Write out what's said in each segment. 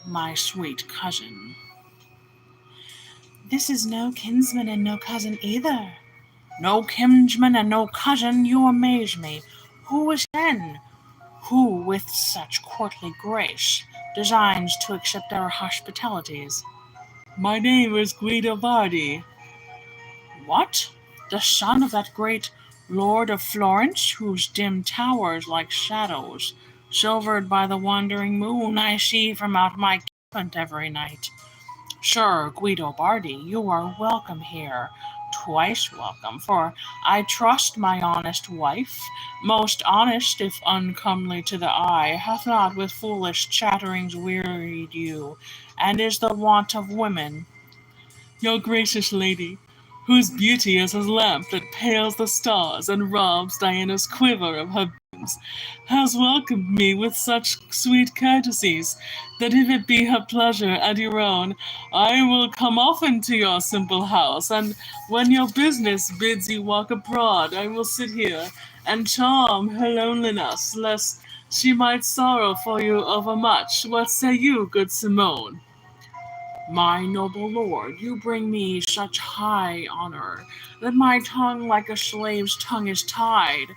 my sweet cousin. This is no kinsman and no cousin either. No kinsman and no cousin, you amaze me. Who is then, who with such courtly grace designs to accept our hospitalities? My name is Guido Bardi. What? The son of that great Lord of Florence, whose dim towers, like shadows, silvered by the wandering moon, I see from out my convent every night. Sir Guido Bardi, you are welcome here, twice welcome, for I trust my honest wife, most honest if uncomely to the eye, hath not with foolish chatterings wearied you, and is the wont of women. Your gracious lady, whose beauty is as lamp that pales the stars and robs Diana's quiver of her beams, has welcomed me with such sweet courtesies, that if it be her pleasure and your own, I will come often to your simple house, and when your business bids you walk abroad, I will sit here and charm her loneliness, lest she might sorrow for you overmuch. What say you, good Simone? My noble lord, you bring me such high honor that my tongue like a slave's tongue is tied,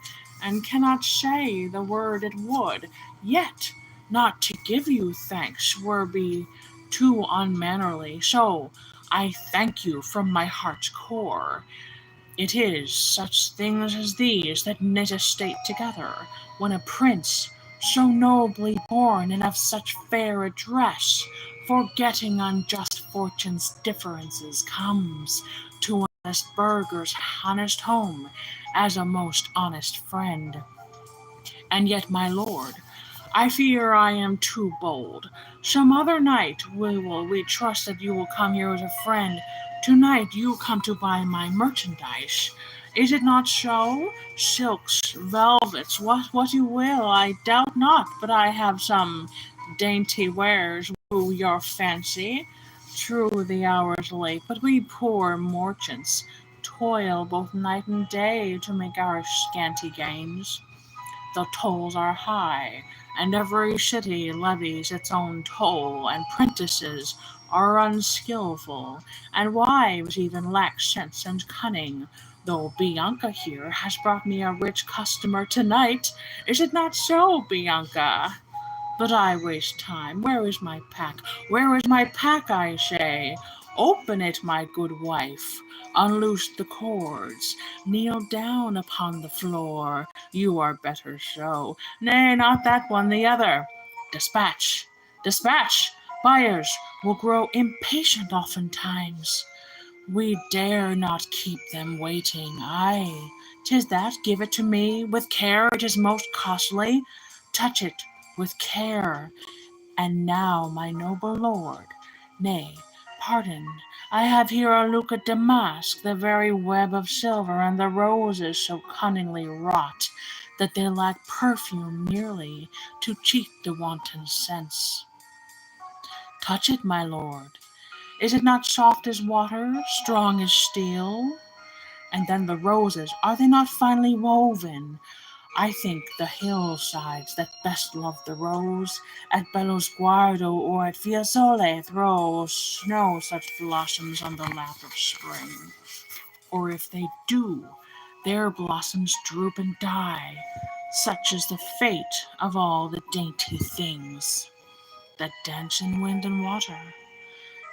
and cannot say the word it would. Yet not to give you thanks were be too unmannerly. So I thank you from my heart's core. It is such things as these that knit a state together, when a prince, so nobly born and of such fair address, forgetting unjust fortune's differences, comes to an honest burgher's honest home as a most honest friend. And yet, my lord, I fear I am too bold. Some other night we trust that you will come here as a friend. Tonight you come to buy my merchandise. Is it not so? Silks, velvets, what you will, I doubt not, but I have some dainty wares woo your fancy. True, the hour's late, but we poor merchants toil both night and day to make our scanty gains. The tolls are high, and every city levies its own toll, and prentices are unskilful, and wives even lack sense and cunning, though Bianca here has brought me a rich customer tonight. Is it not so, Bianca? But I waste time. Where is my pack? Where is my pack, I say? Open it, my good wife. Unloose the cords. Kneel down upon the floor. You are better so. Nay, not that one, the other. Dispatch, dispatch. Buyers will grow impatient oftentimes. We dare not keep them waiting. Ay, 'tis that, give it to me, with care it is most costly. Touch it with care. And now, my noble lord, nay, pardon, I have here a Lucca damask, the very web of silver, and the roses so cunningly wrought that they lack perfume merely to cheat the wanton sense. Touch it, my lord. Is it not soft as water, strong as steel? And then the roses, are they not finely woven? I think the hillsides that best love the rose, at Bellosguardo or at Fiesole throw snow such blossoms on the lap of spring. Or if they do, their blossoms droop and die. Such is the fate of all the dainty things that dance in wind and water.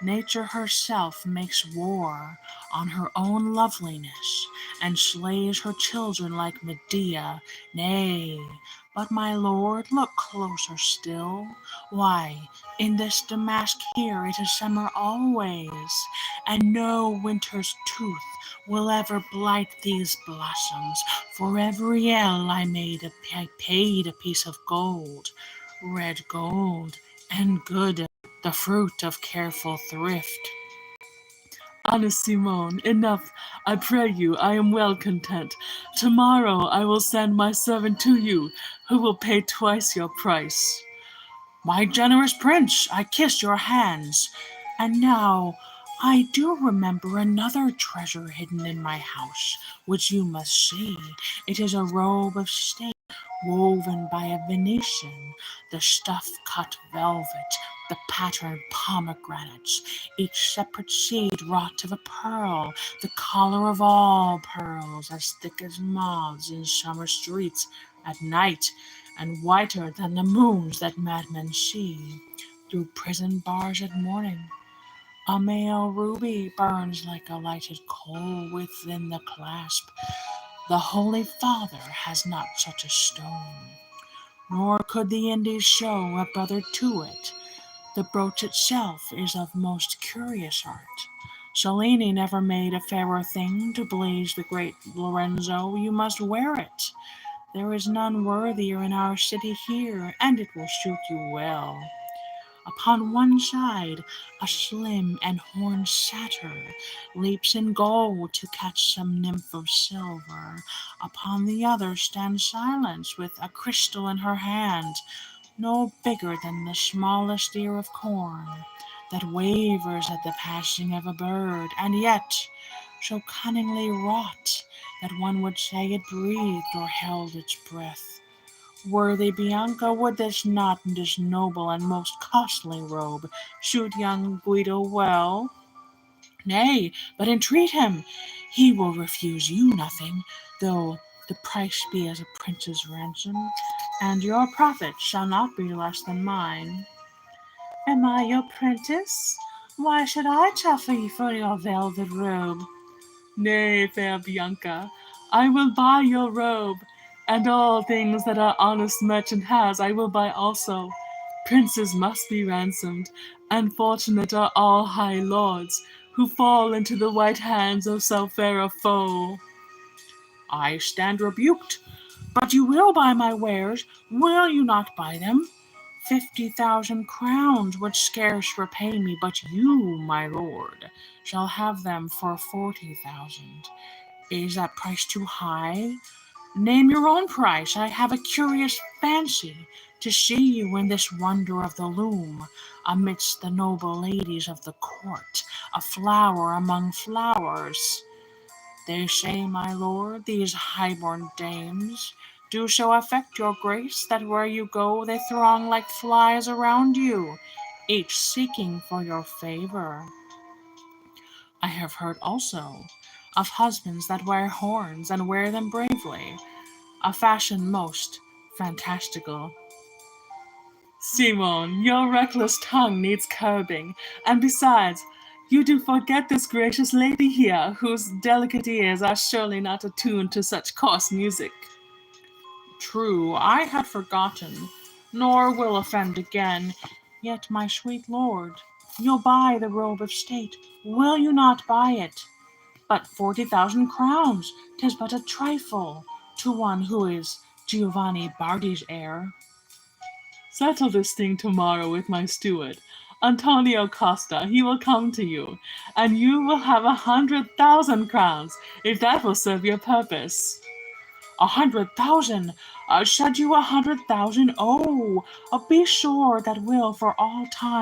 Nature herself makes war on her own loveliness, and slays her children like Medea. Nay, but my lord, look closer still. Why, in this damask here it is summer always, and no winter's tooth will ever blight these blossoms. For every ell I paid a piece of gold, red gold, and good, the fruit of careful thrift. Honest Simone, enough, I pray you, I am well content. Tomorrow I will send my servant to you, who will pay twice your price. My generous prince, I kiss your hands. And now I do remember another treasure hidden in my house, which you must see. It is a robe of state woven by a Venetian, the stuff cut velvet, the patterned pomegranates, each separate seed wrought of a pearl, the collar of all pearls, as thick as moths in summer streets at night, and whiter than the moons that madmen see through prison bars at morning. A male ruby burns like a lighted coal within the clasp. The Holy Father has not such a stone, nor could the Indies show a brother to it. The brooch itself is of most curious art. Cellini never made a fairer thing to please the great Lorenzo. You must wear it. There is none worthier in our city here, and it will suit you well. Upon one side, a slim and horned satyr leaps in gold to catch some nymph of silver. Upon the other stands Silence with a crystal in her hand, no bigger than the smallest ear of corn, that wavers at the passing of a bird, and yet so cunningly wrought that one would say it breathed or held its breath. Worthy Bianca, would this noble and most costly robe suit young Guido well? Nay, but entreat him. He will refuse you nothing, though the price be as a prince's ransom, and your profit shall not be less than mine. Am I your prentice? Why should I chaffer you for your velvet robe? Nay, fair Bianca, I will buy your robe, and all things that our honest merchant has I will buy also. Princes must be ransomed, and fortunate are all high lords who fall into the white hands of so fair a foe. I stand rebuked, but you will buy my wares, will you not buy them? 50,000 crowns would scarce repay me, but you, my lord, shall have them for 40,000. Is that price too high? Name your own price. I have a curious fancy to see you in this wonder of the loom, amidst the noble ladies of the court, a flower among flowers. They say, my lord, these high-born dames do so affect your grace that where you go they throng like flies around you, each seeking for your favor. I have heard also of husbands that wear horns and wear them bravely, a fashion most fantastical. Simone, your reckless tongue needs curbing, and besides, you do forget this gracious lady here, whose delicate ears are surely not attuned to such coarse music. True, I had forgotten, nor will offend again. Yet, my sweet lord, you'll buy the robe of state, will you not buy it? But 40,000 crowns, 'tis but a trifle to one who is Giovanni Bardi's heir. Settle this thing tomorrow with my steward, Antonio Costa. He will come to you, and you will have 100,000 crowns, if that will serve your purpose. 100,000! Said you 100,000? Oh, be sure that will for all time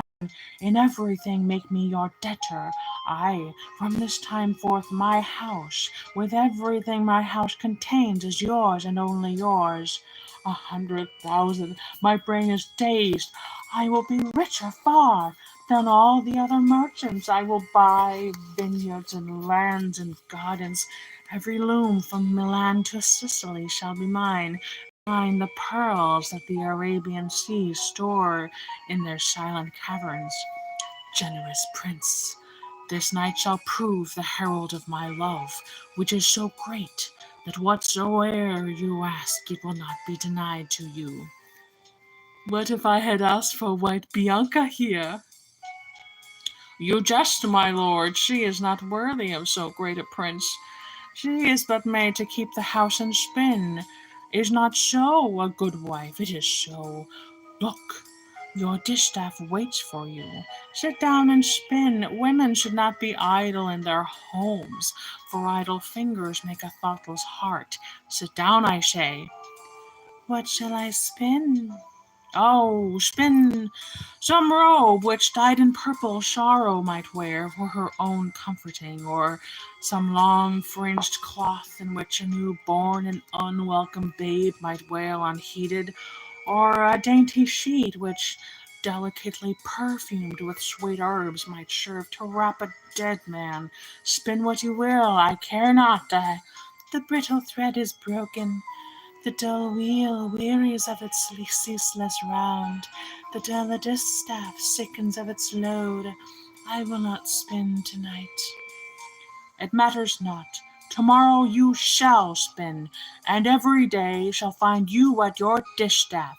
in everything make me your debtor. I, from this time forth, my house, with everything my house contains, is yours and only yours. 100,000! My brain is dazed. I will be richer far than all the other merchants. I will buy vineyards and lands and gardens. Every loom from Milan to Sicily shall be mine. Mine the pearls that the Arabian seas store in their silent caverns. Generous prince, this night shall prove the herald of my love, which is so great that whatsoe'er you ask it will not be denied to you. What if I had asked for white Bianca here? You jest, my lord. She is not worthy of so great a prince. She is but made to keep the house and spin. Is not so a good wife? It is so. Look, your distaff waits for you. Sit down and spin. Women should not be idle in their homes, for idle fingers make a thoughtless heart. Sit down, I say. What shall I spin? Oh, spin some robe which dyed in purple sorrow might wear for her own comforting, or some long fringed cloth in which a new-born and unwelcome babe might wail unheeded, or a dainty sheet which, delicately perfumed with sweet herbs, might serve to wrap a dead man. Spin what you will, I care not. The brittle thread is broken. The dull wheel wearies of its ceaseless round. The dull distaff sickens of its load. I will not spin tonight. It matters not. Tomorrow you shall spin, and every day shall find you at your distaff.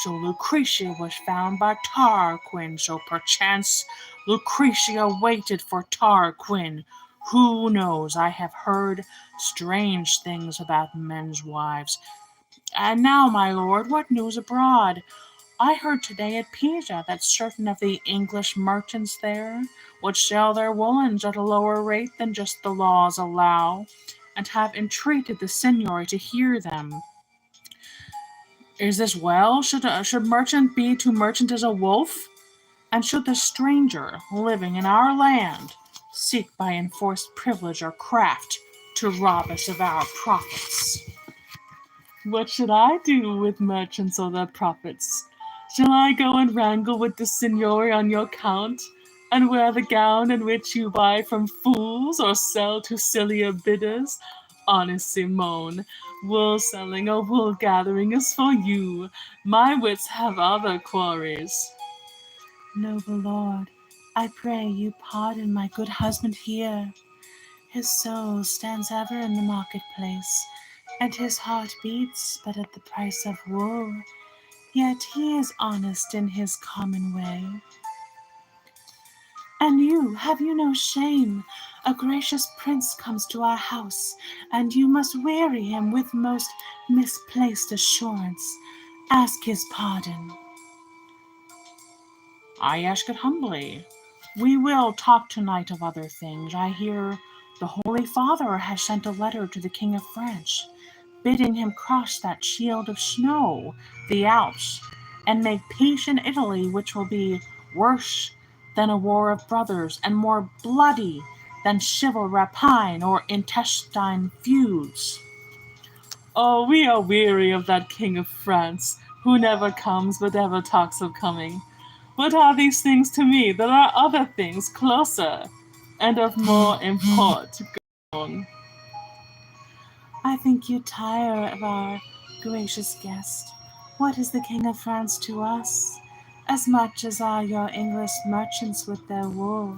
So Lucretia was found by Tarquin, so perchance Lucretia waited for Tarquin. Who knows? I have heard strange things about men's wives. And now, my lord, what news abroad? I heard today at Pisa that certain of the English merchants there would sell their woolens at a lower rate than just the laws allow, and have entreated the Signory to hear them. Is this well? Should merchant be to merchant as a wolf? And should the stranger living in our land seek by enforced privilege or craft to rob us of our profits? What should I do with merchants or their profits? Shall I go and wrangle with the signori on your count, and wear the gown in which you buy from fools, or sell to sillier bidders? Honest Simone, wool selling or wool gathering is for you. My wits have other quarries. Noble lord, I pray you pardon my good husband here. His soul stands ever in the marketplace, and his heart beats but at the price of wool. Yet he is honest in his common way. And you, have you no shame? A gracious prince comes to our house, and you must weary him with most misplaced assurance. Ask his pardon. I ask it humbly. We will talk tonight of other things. I hear the Holy Father has sent a letter to the King of France, bidding him cross that shield of snow, the Alps, and make peace in Italy, which will be worse than a war of brothers, and more bloody than civil rapine or intestine feuds. Oh, we are weary of that King of France, who never comes but ever talks of coming. What are these things to me? There are other things closer and of more import. Go on. I think you tire of our gracious guest. What is the King of France to us? As much as are your English merchants with their wool.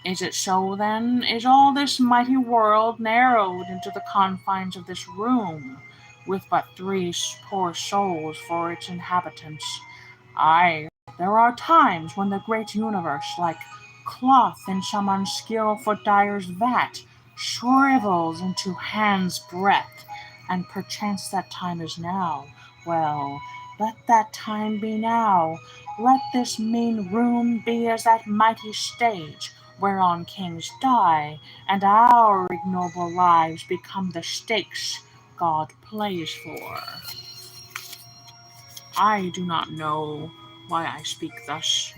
Is it so, then? Is all this mighty world narrowed into the confines of this room, with but three poor souls for its inhabitants? Aye, there are times when the great universe, like cloth in some unskilful dyer's vat, shrivels into hand's breadth, and perchance that time is now. Well, let that time be now. Let this mean room be as that mighty stage whereon kings die, and our ignoble lives become the stakes God plays for. I do not know why I speak thus.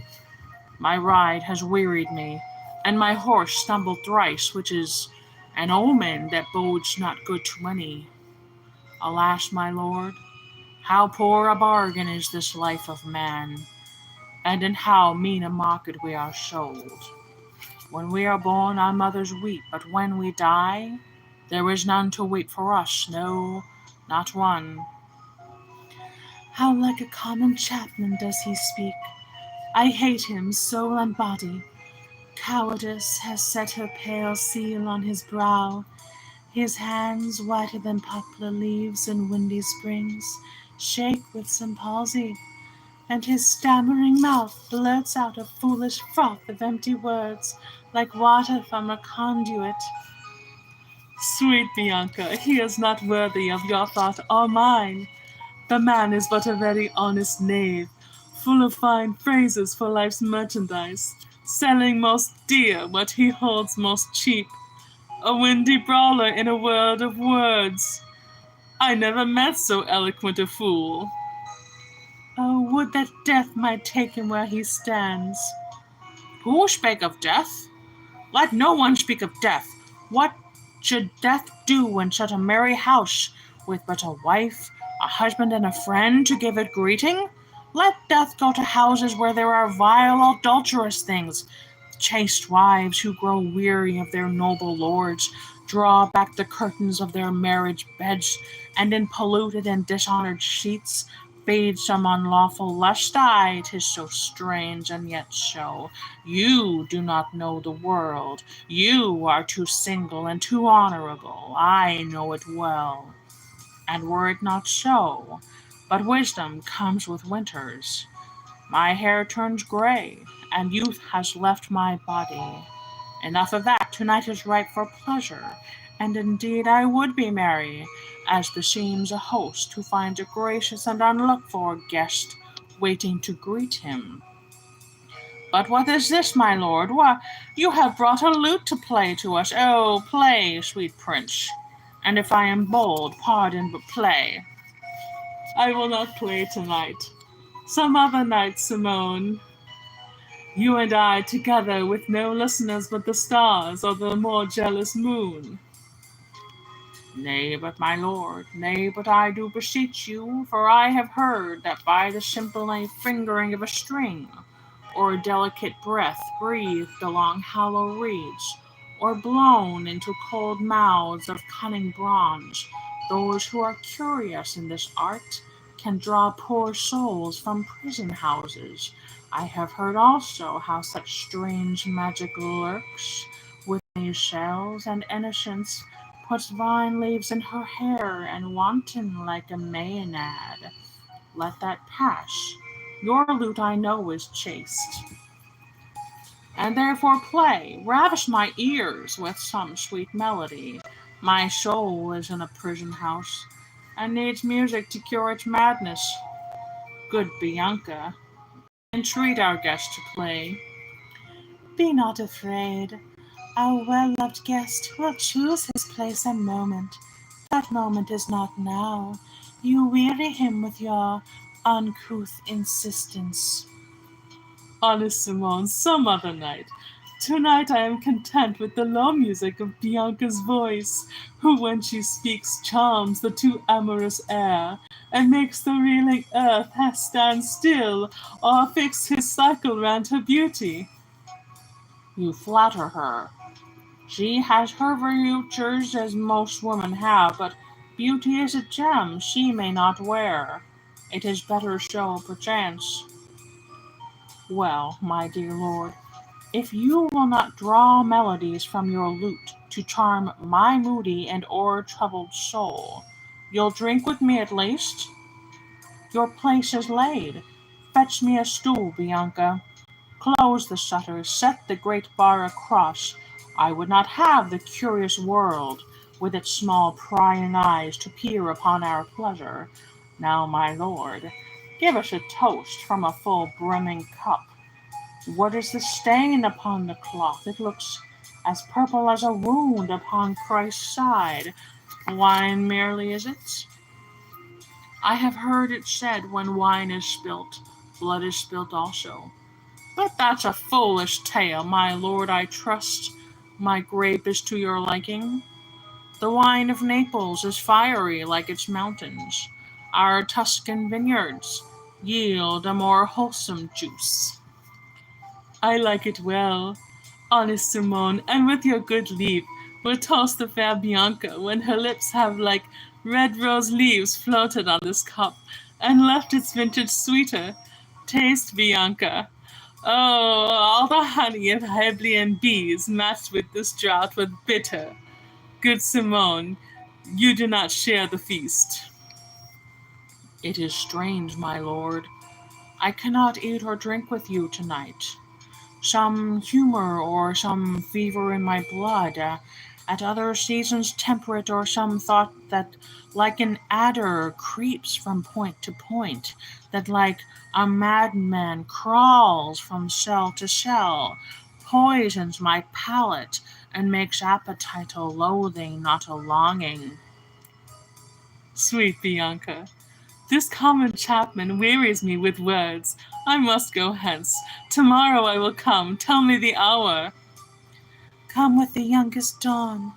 My ride has wearied me, and my horse stumbled thrice, which is an omen that bodes not good to any. Alas, my lord, how poor a bargain is this life of man, and in how mean a market we are sold. When we are born, our mothers weep, but when we die, there is none to weep for us, no, not one. How like a common chapman does he speak. I hate him, soul and body. Cowardice has set her pale seal on his brow. His hands, whiter than poplar leaves in windy springs, shake with some palsy, and his stammering mouth blurts out a foolish froth of empty words, like water from a conduit. Sweet Bianca, he is not worthy of your thought or mine. The man is but a very honest knave, full of fine phrases for life's merchandise, selling most dear what he holds most cheap. A windy brawler in a world of words. I never met so eloquent a fool. Oh, would that death might take him where he stands. Who spake of death? Let no one speak of death. What should death do in such a merry house, with but a wife, a husband, and a friend to give it greeting? Let death go to houses where there are vile, adulterous things. Chaste wives who grow weary of their noble lords draw back the curtains of their marriage beds, and in polluted and dishonored sheets feed some unlawful lust. Aye, 'tis so strange, and yet so. You do not know the world. You are too single and too honorable. I know it well. And were it not so, but wisdom comes with winters. My hair turns gray, and youth has left my body. Enough of that. Tonight is ripe for pleasure, and indeed I would be merry, as beseems a host who finds a gracious and unlooked for guest waiting to greet him. But what is this, my lord? Why, you have brought a lute to play to us. Oh, play, sweet prince. And if I am bold, pardon, but play. I will not play tonight. Some other night, Simone. You and I together with no listeners but the stars or the more jealous moon. Nay, but my lord, nay, but I do beseech you, for I have heard that by the simple fingering of a string, or a delicate breath breathed along hollow reeds, or blown into cold mouths of cunning bronze, those who are curious in this art can draw poor souls from prison houses. I have heard also how such strange magic lurks within these shells, and innocence puts vine leaves in her hair, and wanton like a Maenad. Let that pass. Your lute I know is chaste, and therefore play. Ravish my ears with some sweet melody. My soul is in a prison house, and needs music to cure its madness. Good Bianca, entreat our guest to play. Be not afraid. Our well-loved guest will choose his place and moment. That moment is not now. You weary him with your uncouth insistence. Honest Simone, some other night. Tonight I am content with the low music of Bianca's voice, who when she speaks charms the too amorous air, and makes the reeling earth stand still, or fix his cycle round her beauty. You flatter her. She has her virtues as most women have, but beauty is a gem she may not wear. It is better so, perchance. Well, my dear lord, if you will not draw melodies from your lute to charm my moody and o'er-troubled soul, you'll drink with me at least? Your place is laid. Fetch me a stool, Bianca. Close the shutters, set the great bar across. I would not have the curious world, with its small prying eyes, to peer upon our pleasure. Now, my lord, give us a toast from a full brimming cup. What is the stain upon the cloth? It looks as purple as a wound upon Christ's side. Wine merely, is it? I have heard it said when wine is spilt, blood is spilt also. But that's a foolish tale, my lord. I trust my grape is to your liking. The wine of Naples is fiery like its mountains. Our Tuscan vineyards yield a more wholesome juice. I like it well, honest Simone, and with your good leave, will toast the fair Bianca when her lips have like red rose leaves floated on this cup, and left its vintage sweeter. Taste, Bianca. Oh, all the honey of Heblean bees matched with this draught was bitter. Good Simone, you do not share the feast. It is strange, my lord. I cannot eat or drink with you tonight. Some humor or some fever in my blood, at other seasons temperate, or some thought that like an adder creeps from point to point, that like a madman crawls from cell to cell, poisons my palate, and makes appetite a loathing, not a longing. Sweet Bianca, This common chapman wearies me with words. I must go hence. Tomorrow I will come. Tell me the hour. Come with the youngest dawn.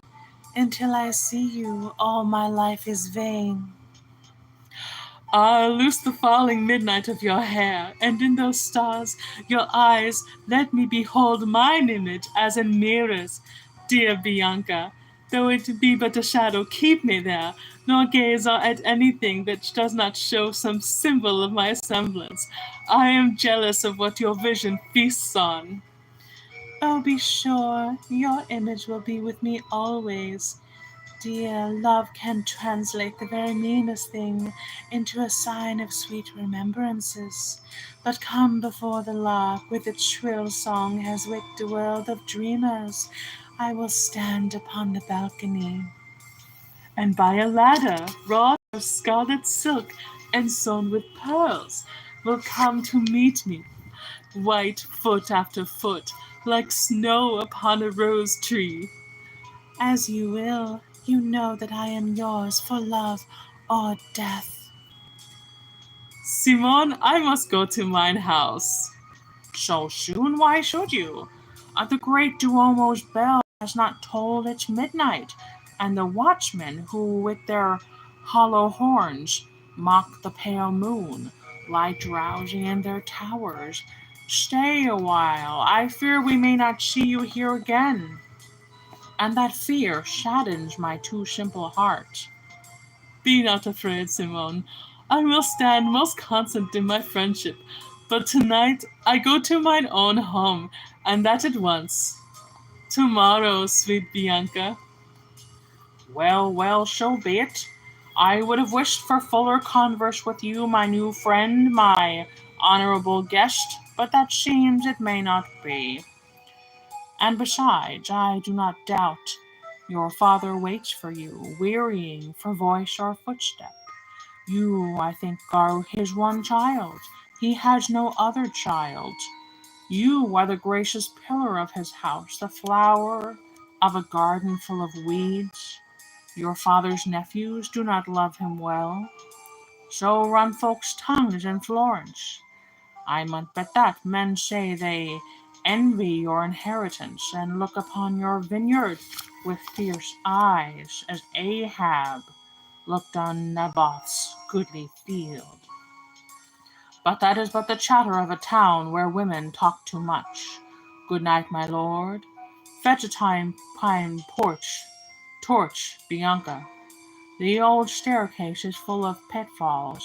Until I see you, all my life is vain. Ah, loose the falling midnight of your hair, and in those stars, your eyes, let me behold mine image as in mirrors. Dear Bianca, though it be but a shadow, keep me there, nor gaze at anything that does not show some symbol of my semblance. I am jealous of what your vision feasts on. Oh, be sure your image will be with me always. Dear, love can translate the very meanest thing into a sign of sweet remembrances. But come before the lark with its shrill song has waked a world of dreamers. I will stand upon the balcony. And by a ladder wrought of scarlet silk and sewn with pearls will come to meet me, white foot after foot, like snow upon a rose tree. As you will, you know that I am yours for love or death. Simone, I must go to mine house. So soon? Why should you? The great Duomo's bell has not tolled its midnight, and the watchmen who with their hollow horns mock the pale moon lie drowsing in their towers. Stay a while. I fear we may not see you here again, and that fear saddens my too simple heart. Be not afraid, Simone. I will stand most constant in my friendship, but tonight I go to mine own home, and that at once. Tomorrow, sweet Bianca. Well, well, so be it. I would have wished for fuller converse with you, my new friend, my honorable guest, but that seems it may not be. And besides, I do not doubt your father waits for you, wearying for voice or footstep. You, I think, are his one child. He has no other child. You are the gracious pillar of his house, the flower of a garden full of weeds. Your father's nephews do not love him well. So run folks' tongues in Florence. I might bet that men say they envy your inheritance and look upon your vineyard with fierce eyes, as Ahab looked on Naboth's goodly field. But that is but the chatter of a town where women talk too much. Good night, my lord. Fetch a pine torch, Bianca. The old staircase is full of pitfalls,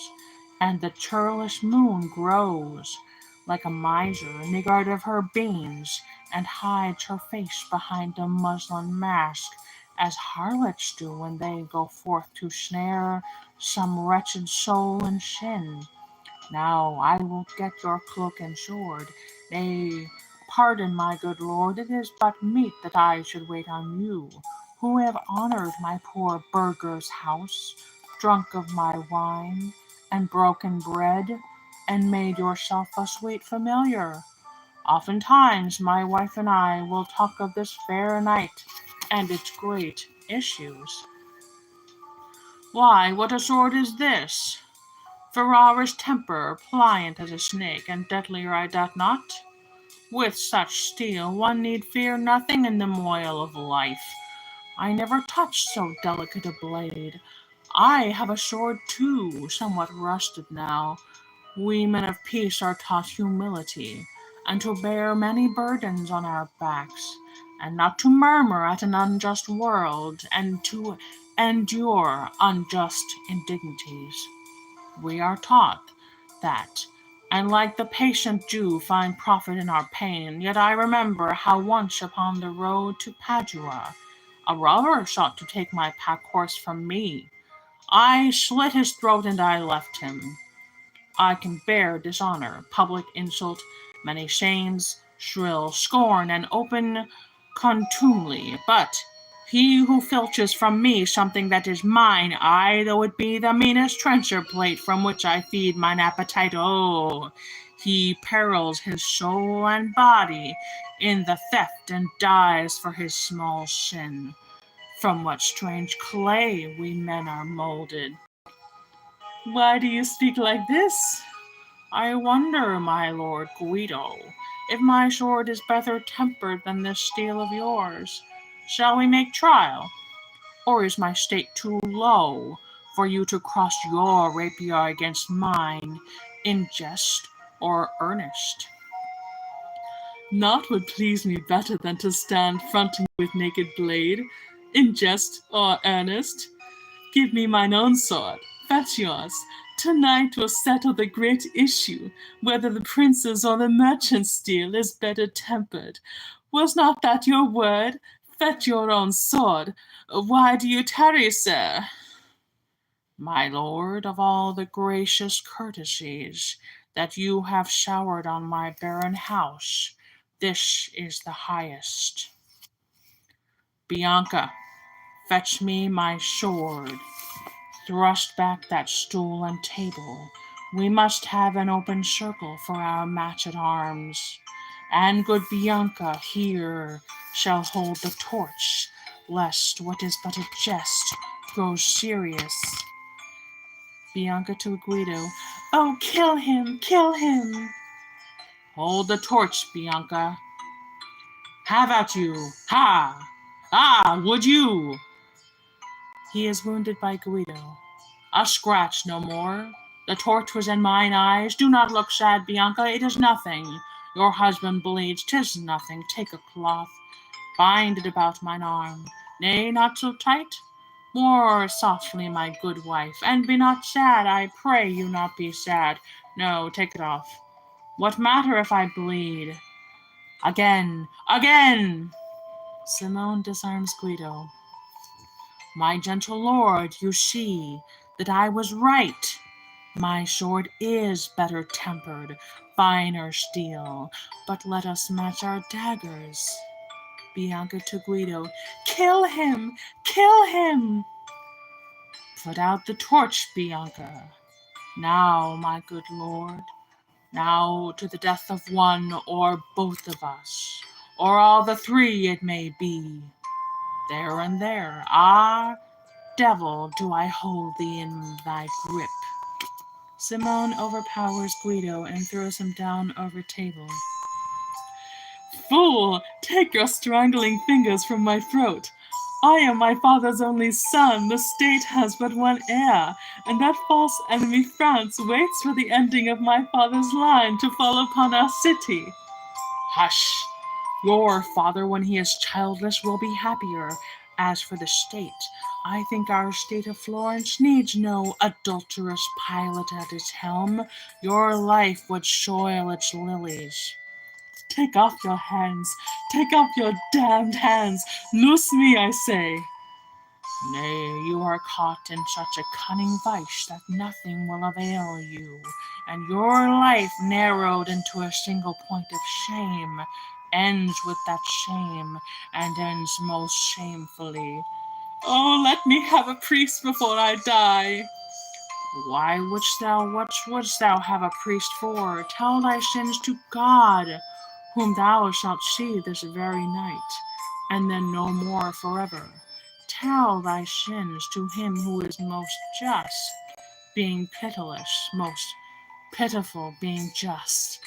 and the churlish moon grows like a miser in the guard of her beams, and hides her face behind a muslin mask, as harlots do when they go forth to snare some wretched soul in sin. Now I will get your cloak and sword. Nay, pardon, my good lord, it is but meet that I should wait on you, who have honored my poor burgher's house, drunk of my wine, and broken bread, and made yourself a sweet familiar. Oftentimes my wife and I will talk of this fair night and its great issues. Why, what a sword is this? Ferrara's temper, pliant as a snake, and deadlier I doubt not. With such steel one need fear nothing in the moil of life. I never touched so delicate a blade. I have a sword too, somewhat rusted now. We men of peace are taught humility, and to bear many burdens on our backs, and not to murmur at an unjust world, and to endure unjust indignities. We are taught that, and like the patient Jew find profit in our pain. Yet I remember how once upon the road to Padua a robber sought to take my pack horse from me. I slit his throat and I left him. I can bear dishonor, public insult, many shames, shrill scorn, and open contumely, but he who filches from me something that is mine, aye, though it be the meanest trencher plate from which I feed mine appetite, oh, he perils his soul and body in the theft and dies for his small sin. From what strange clay we men are molded. Why do you speak like this? I wonder, my lord Guido, if my sword is better tempered than this steel of yours. Shall we make trial? Or is my state too low for you to cross your rapier against mine in jest or earnest? Naught would please me better than to stand fronting with naked blade, in jest or earnest. Give me mine own sword, fetch yours. Tonight will settle the great issue, whether the prince's or the merchant's steel is better tempered. Was not that your word? Fetch your own sword. Why do you tarry, sir? My lord, of all the gracious courtesies that you have showered on my barren house, this is the highest. Bianca, fetch me my sword. Thrust back that stool and table. We must have an open circle for our match at arms. And good Bianca here shall hold the torch, lest what is but a jest grows serious. Bianca to Guido. Oh, kill him, kill him. Hold the torch, Bianca. Have at you. Ha! Ah, would you? He is wounded by Guido. A scratch, no more. The torch was in mine eyes. Do not look sad, Bianca. It is nothing. Your husband bleeds. 'Tis nothing. Take a cloth. Bind it about mine arm. Nay, not so tight. More softly, my good wife. And be not sad. I pray you not be sad. No, take it off. What matter if I bleed? Again, again! Simone disarms Guido. My gentle lord, you see that I was right. My sword is better tempered, finer steel, but let us match our daggers. Bianca to Guido. Kill him! Kill him! Put out the torch, Bianca. Now, my good lord, now to the death of one or both of us, or all the three it may be. There and there, ah, devil, do I hold thee in thy grip. Simone overpowers Guido and throws him down over table. Fool, take your strangling fingers from my throat. I am my father's only son. The state has but one heir, and that false enemy France waits for the ending of my father's line to fall upon our city. Hush! Your father, when he is childless, will be happier. As for the state, I think our state of Florence needs no adulterous pilot at its helm. Your life would soil its lilies. Take off your hands. Take off your damned hands. Loose me, I say. Nay, you are caught in such a cunning vice that nothing will avail you, and your life, narrowed into a single point of shame, ends with that shame, and ends most shamefully. Oh, let me have a priest before I die. Why wouldst thou, what wouldst thou have a priest for? Tell thy sins to God, whom thou shalt see this very night, and then no more forever. Tell thy sins to him who is most just, being pitiless, most pitiful, being just.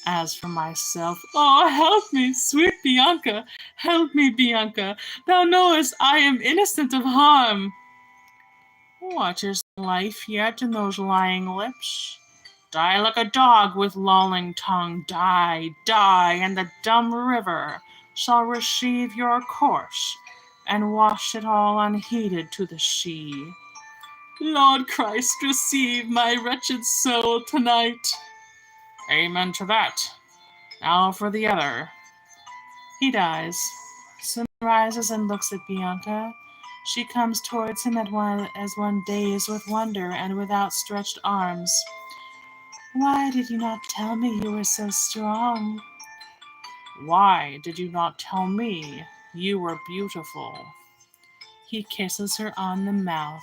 As for myself, oh, help me, sweet Bianca, help me, Bianca. Thou knowest I am innocent of harm. What is life yet in those lying lips? Die like a dog with lolling tongue, die, die, and the dumb river shall receive your course, and wash it all unheeded to the sea. Lord Christ, receive my wretched soul tonight. Amen to that. Now for the other. He dies. Simone rises and looks at Bianca. She comes towards him as one dazed with wonder and with outstretched arms. Why did you not tell me you were so strong? Why did you not tell me you were beautiful? He kisses her on the mouth.